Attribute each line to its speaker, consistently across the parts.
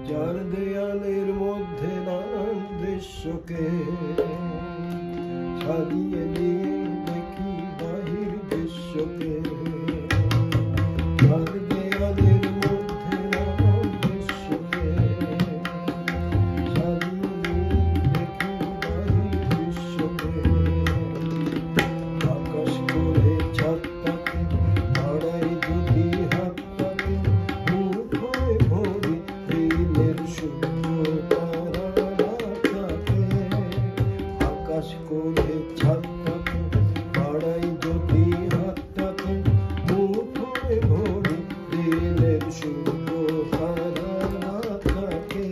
Speaker 1: যার দেয়ালের মধ্যে নানান দৃশ্যকে সাজিয়ে নিয়ে দেখি বাহির দৃশ্যকে। যার দেয়ালের মধ্যে নানান দৃশ্যকে সাজিয়ে নিয়ে দেখি বাহির দৃশ্যকে। আকাশ করে ছাদটাকে বাড়াই যদি হাতটাকে, মুঠ হয়ে ভরি দিনের শুকনো তারাটাকে। আকাশ করে ছাদটাকে বাড়াই যদি হাতটাকে, মুঠ হয়ে ভরি দিনের শুকনো তারাটাকে।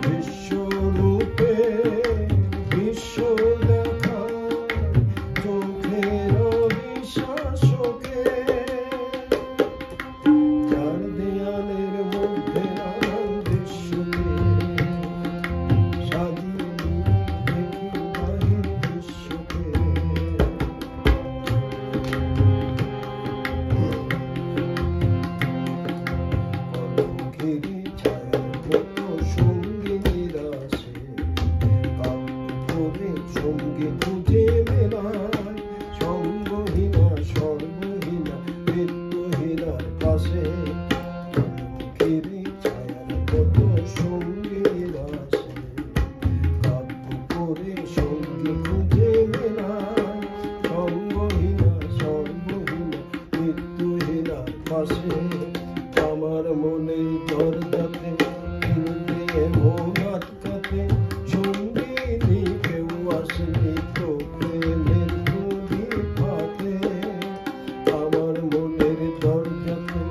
Speaker 1: বিশ্বরূপে বিশ্ব দেখা চোখের অবিশ্বাসকে। যার দেয়ালের মধ্যে নানান দৃশ্যকে সাজিয়ে নিয়ে দেখি বাহির দৃশ্যকে। কলঙ্কেরই ছায়ার মতো সঙ্গিনীরা আসে, করে সঙ্গে খুঁজে মেলায় সঙ্গহীনা সর্বহীনা মৃত্যুহীনার পাশে। কলঙ্কেরই ছায়ার মতো সঙ্গীরা আসে, করে সঙ্গে খুঁজে মেলায় সঙ্গহীনা সর্বহীনা মৃত্যুহীনার পাশে। আমার মনে দরজাতে কিনতে মন আটকাতে, সঙ্গিনী কেউ আসেনি তো প্রেমের নদী ফাতে। আমার মনের দরজাতে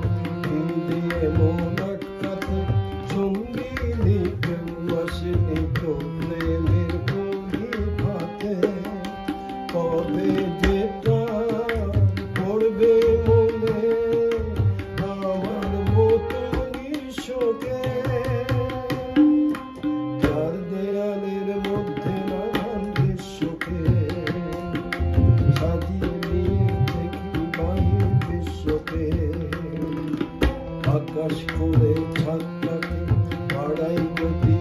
Speaker 1: কিনতে মন আটকাতে, সঙ্গিনী কেউ আসেনি তো প্রেমের নদী ফাতে। কবে যেটা পড়বে মনে আমার মতো নিঃশোকে। যার দেয়ালের মধ্যে নানান দৃশ্যকে সাজিয়ে নিয়ে দেখি বাহির দৃশ্যকে। আকাশ করে ছাদটাকে বাড়াই গতি